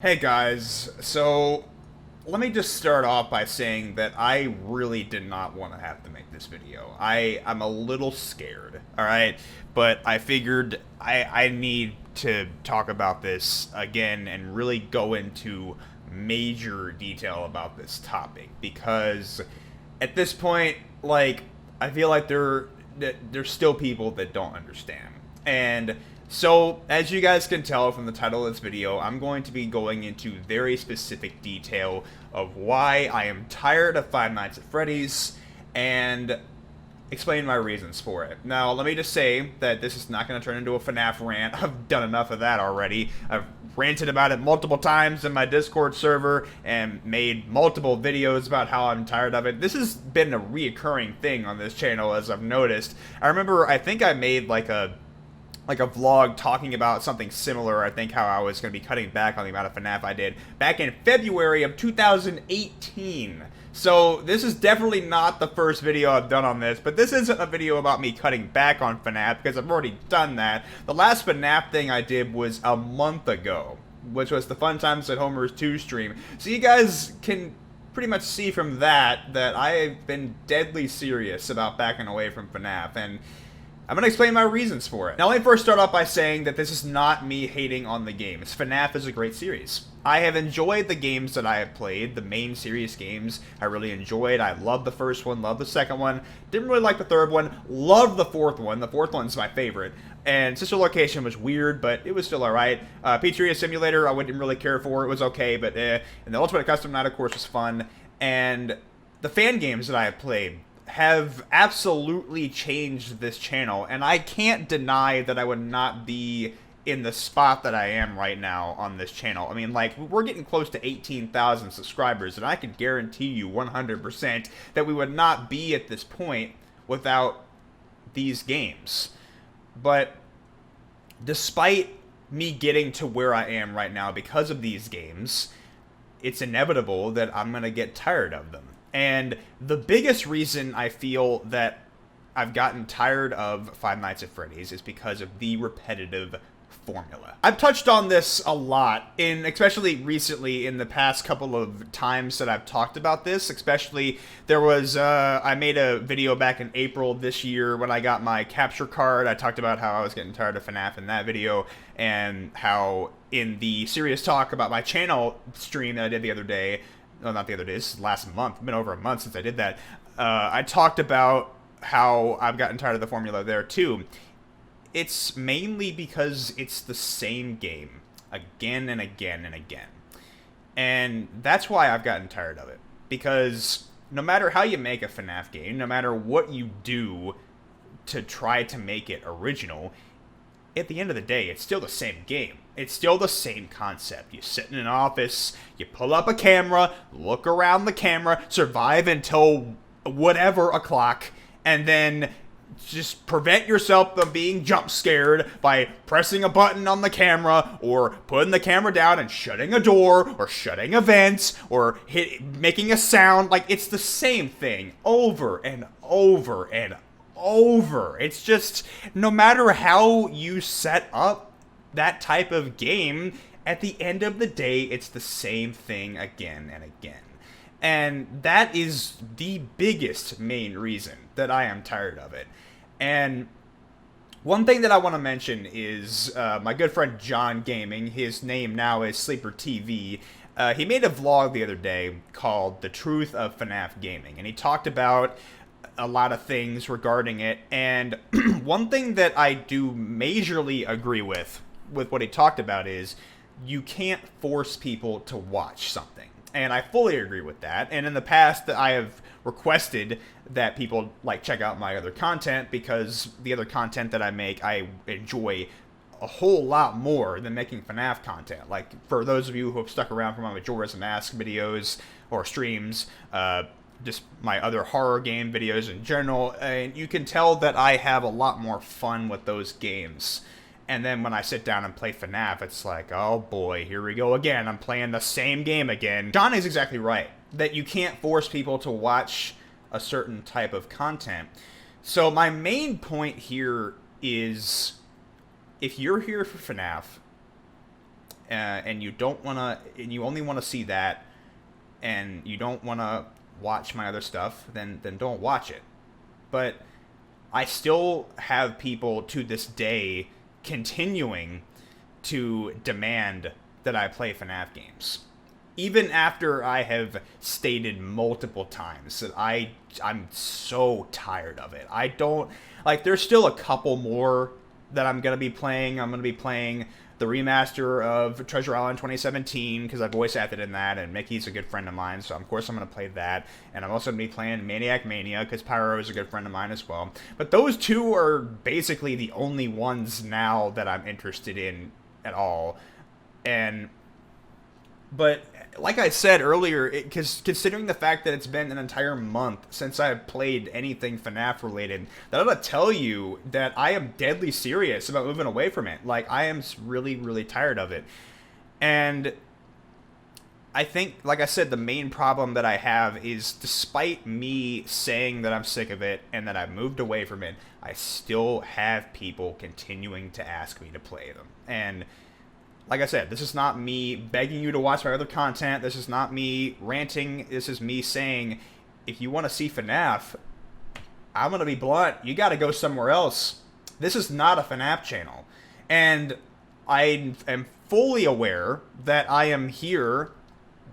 Hey guys, so let me just start off by saying that I really did not want to have to make this video. I'm a little scared, alright? But I figured I need to talk about this again and really go into major detail about this topic because at this point, like, I feel like there's still people that don't understand. And so, as you guys can tell from the title of this video, I'm going to be going into very specific detail of why I am tired of Five Nights at Freddy's and explain my reasons for it. Now, let me just say that this is not going to turn into a FNAF rant. I've done enough of that already. I've ranted about it multiple times in my Discord server and made multiple videos about how I'm tired of it. This has been a reoccurring thing on this channel, as I've noticed. I remember, I think I made like a vlog talking about something similar. I think how I was going to be cutting back on the amount of FNAF I did back in February of 2018. So this is definitely not the first video I've done on this, but this isn't a video about me cutting back on FNAF because I've already done that. The last FNAF thing I did was a month ago, which was the Fun Times at Homer's 2 stream. So you guys can pretty much see from that I've been deadly serious about backing away from FNAF, and I'm going to explain my reasons for it. Now, let me first start off by saying that this is not me hating on the games. FNAF is a great series. I have enjoyed the games that I have played, the main series games. I really enjoyed. I loved the first one, loved the second one. Didn't really like the third one. Loved the fourth one. The fourth one's my favorite. And Sister Location was weird, but it was still alright. Pizzeria Simulator, I wouldn't really care for. It was okay, but And the Ultimate Custom Night, of course, was fun. And the fan games that I have played have absolutely changed this channel, and I can't deny that I would not be in the spot that I am right now on this channel. I mean, like, we're getting close to 18,000 subscribers, and I can guarantee you 100% that we would not be at this point without these games. But despite me getting to where I am right now because of these games, it's inevitable that I'm going to get tired of them. And the biggest reason I feel that I've gotten tired of Five Nights at Freddy's is because of the repetitive formula. I've touched on this a lot, especially recently in the past couple of times that I've talked about this. Especially, there was, I made a video back in April this year when I got my capture card. I talked about how I was getting tired of FNAF in that video, and how in the serious talk about my channel stream that I did the other day, no, not the other day, this is last month, it's been over a month since I did that, I talked about how I've gotten tired of the formula there too. It's mainly because it's the same game again and again and again. And that's why I've gotten tired of it. Because no matter how you make a FNAF game, no matter what you do to try to make it original, at the end of the day, it's still the same game. It's still the same concept. You sit in an office, you pull up a camera, look around the camera, survive until whatever o'clock, and then just prevent yourself from being jump scared by pressing a button on the camera, or putting the camera down and shutting a door, or shutting a vent, or making a sound. Like, it's the same thing over and over and over. It's just, no matter how you set up that type of game, at the end of the day, it's the same thing again and again. And that is the biggest main reason that I am tired of it. And one thing that I want to mention is my good friend John Gaming. His name now is Sleeper TV. He made a vlog the other day called The Truth of FNAF Gaming, and he talked about a lot of things regarding it. And one thing that I do majorly agree with what he talked about is you can't force people to watch something. And I fully agree with that. And in the past, I have requested that people check out my other content, because the other content that I make, I enjoy a whole lot more than making FNAF content. Like, for those of you who have stuck around for my Majora's Mask videos or streams, just my other horror game videos in general, and you can tell that I have a lot more fun with those games. And then when I sit down and play FNAF, it's like, oh boy, here we go again. I'm playing the same game again. John is exactly right, that you can't force people to watch a certain type of content. So my main point here is, if you're here for FNAF, and you don't want to, and you only want to see that, and you don't want to watch my other stuff, then don't watch it. But I still have people to this day continuing to demand that I play FNAF games. Even after I have stated multiple times that I'm so tired of it. I don't, like, there's still a couple more that I'm going to be playing. I'm going to be playing the remaster of Treasure Island 2017, because I voice acted in that, and Mickey's a good friend of mine, so of course I'm going to play that. And I'm also going to be playing Maniac Mania, because Pyro is a good friend of mine as well. But those two are basically the only ones now that I'm interested in at all. But like I said earlier, because considering the fact that it's been an entire month since I've played anything FNAF related, that ought to tell you that I am deadly serious about moving away from it. Like, I am really, really tired of it. And I think, like I said, the main problem that I have is, despite me saying that I'm sick of it and that I've moved away from it, I still have people continuing to ask me to play them. And like I said, this is not me begging you to watch my other content. This is not me ranting. This is me saying, if you want to see FNAF, I'm going to be blunt. You got to go somewhere else. This is not a FNAF channel. And I am fully aware that I am here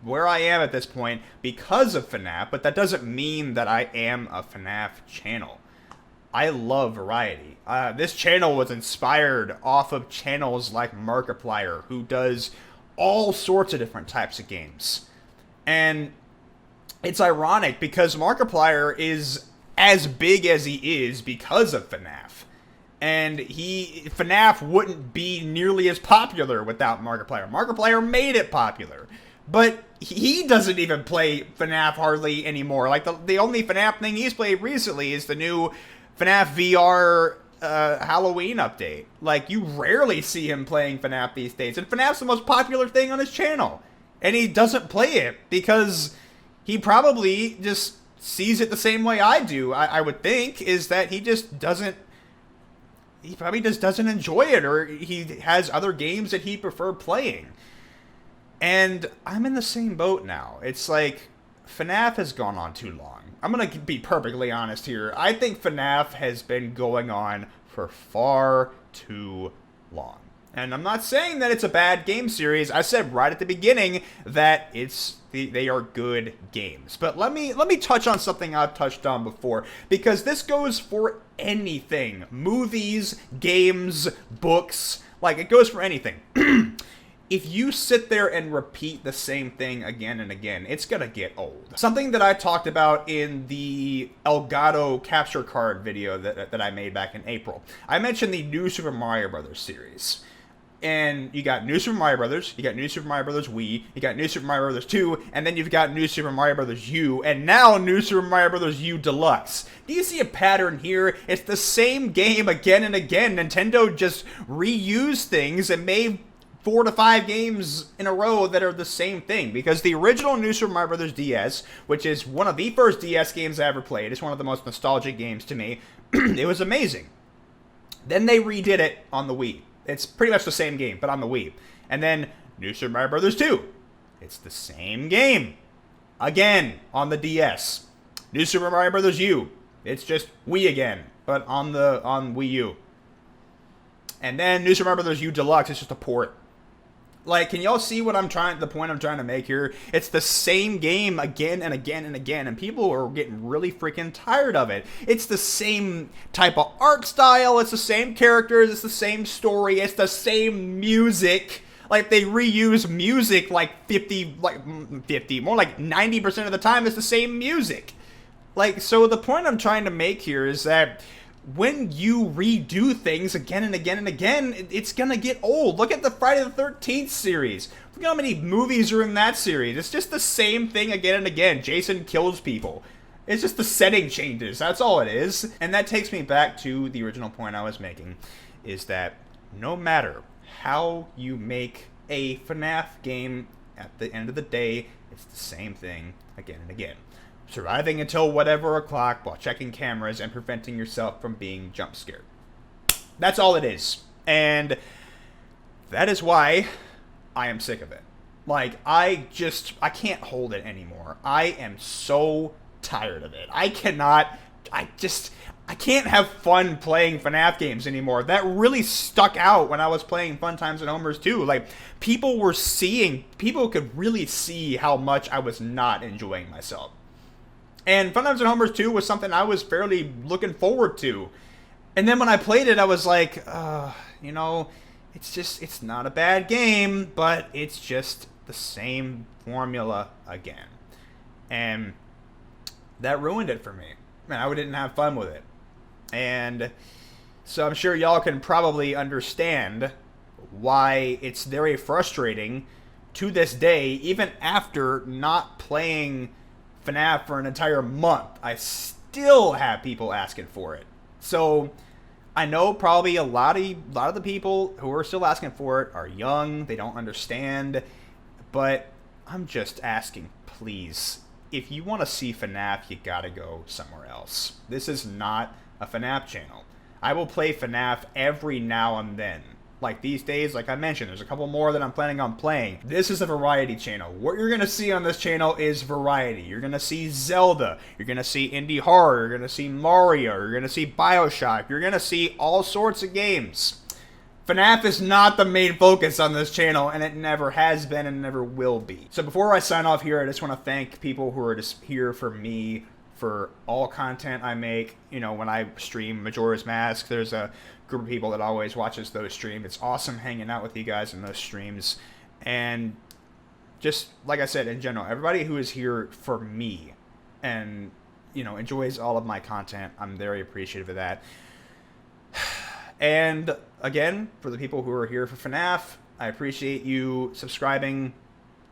where I am at this point because of FNAF, but that doesn't mean that I am a FNAF channel. I love variety. This channel was inspired off of channels like Markiplier, who does all sorts of different types of games. And it's ironic because Markiplier is as big as he is because of FNAF. And FNAF wouldn't be nearly as popular without Markiplier. Markiplier made it popular. But he doesn't even play FNAF hardly anymore. Like, the only FNAF thing he's played recently is the new FNAF VR Halloween update. Like, you rarely see him playing FNAF these days. And FNAF's the most popular thing on his channel. And he doesn't play it because he probably just sees it the same way I do, I would think, is that he just doesn't... He probably just doesn't enjoy it, or he has other games that he prefer playing. And I'm in the same boat now. It's like, FNAF has gone on too long. I'm going to be perfectly honest here. I think FNAF has been going on for far too long. And I'm not saying that it's a bad game series. I said right at the beginning that they are good games. But let me touch on something I've touched on before, because this goes for anything. Movies, games, books, like, it goes for anything. If you sit there and repeat the same thing again and again, it's gonna get old. Something that I talked about in the Elgato capture card video that I made back in April. I mentioned the New Super Mario Bros. Series. And you got New Super Mario Bros., you got New Super Mario Bros. Wii, you got New Super Mario Bros. 2, and then you've got New Super Mario Bros. U, and now New Super Mario Bros. U Deluxe. Do you see a pattern here? It's the same game again and again. Nintendo just reused things and made 4 to 5 games in a row that are the same thing. Because the original New Super Mario Bros. DS, which is one of the first DS games I ever played, it's one of the most nostalgic games to me, it was amazing. Then they redid it on the Wii. It's pretty much the same game, but on the Wii. And then New Super Mario Bros. 2. It's the same game. Again, on the DS. New Super Mario Bros. U. It's just Wii again, but on Wii U. And then New Super Mario Bros. U Deluxe, it's just a port. Like, can y'all see what the point I'm trying to make here? It's the same game again and again and again, and people are getting really freaking tired of it. It's the same type of art style, it's the same characters, it's the same story, it's the same music. Like, they reuse music like 50, more like 90% of the time it's the same music. Like, so the point I'm trying to make here is that when you redo things again and again and again, it's gonna get old. Look at the Friday the 13th series. Look at how many movies are in that series. It's just the same thing again and again. Jason kills people. It's just the setting changes. That's all it is. And that takes me back to the original point I was making, is that no matter how you make a FNAF game, at the end of the day, it's the same thing again and again. Surviving until whatever o'clock while checking cameras and preventing yourself from being jump scared. That's all it is. And that is why I am sick of it. Like, I can't hold it anymore. I am so tired of it. I can't have fun playing FNAF games anymore. That really stuck out when I was playing Fun Times at Homer's too. Like, people could really see how much I was not enjoying myself. And Fun Times at Homer's 2 was something I was fairly looking forward to. And then when I played it, I was like, you know, it's not a bad game, but it's just the same formula again. And that ruined it for me. Man, I didn't have fun with it. And so I'm sure y'all can probably understand why it's very frustrating to this day, even after not playing FNAF for an entire month. I still have people asking for it. So I know probably a lot of the people who are still asking for it are young, they don't understand, but I'm just asking, please, if you want to see FNAF, you gotta go somewhere else. This is not a FNAF channel. I will play FNAF every now and then. Like these days, like I mentioned, there's a couple more that I'm planning on playing. This is a variety channel. What you're going to see on this channel is variety. You're going to see Zelda. You're going to see indie horror. You're going to see Mario. You're going to see Bioshock. You're going to see all sorts of games. FNAF is not the main focus on this channel, and it never has been and never will be. So before I sign off here, I just want to thank people who are just here for me, for all content I make. You know, when I stream Majora's Mask, there's a group of people that always watches those streams. It's awesome hanging out with you guys in those streams. And just, like I said, in general, everybody who is here for me and, you know, enjoys all of my content, I'm very appreciative of that. And, again, for the people who are here for FNAF, I appreciate you subscribing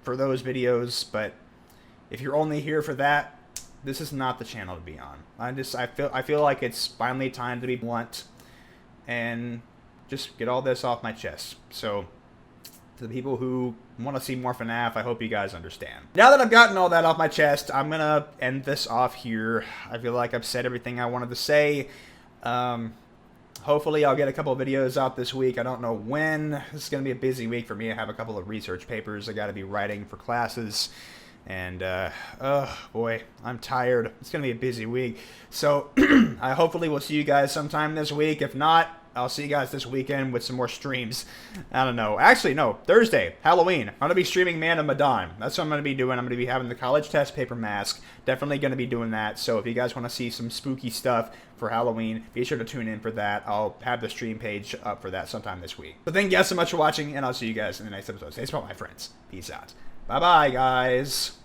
for those videos, but if you're only here for that, this is not the channel to be on. I feel like it's finally time to be blunt and just get all this off my chest. So, to the people who want to see more FNAF, I hope you guys understand. Now that I've gotten all that off my chest, I'm gonna end this off here. I feel like I've said everything I wanted to say. Hopefully I'll get a couple of videos out this week. I don't know when. This is gonna be a busy week for me. I have a couple of research papers I gotta be writing for classes. And, oh boy, I'm tired. It's going to be a busy week. So, I hopefully will see you guys sometime this week. If not, I'll see you guys this weekend with some more streams. I don't know. Actually, no. Thursday, Halloween. I'm going to be streaming Man of Medan. That's what I'm going to be doing. I'm going to be having the college test paper mask. Definitely going to be doing that. So, if you guys want to see some spooky stuff for Halloween, be sure to tune in for that. I'll have the stream page up for that sometime this week. But thank you guys so much for watching, and I'll see you guys in the next episode. Stay smart, my friends. Peace out. Bye-bye, guys.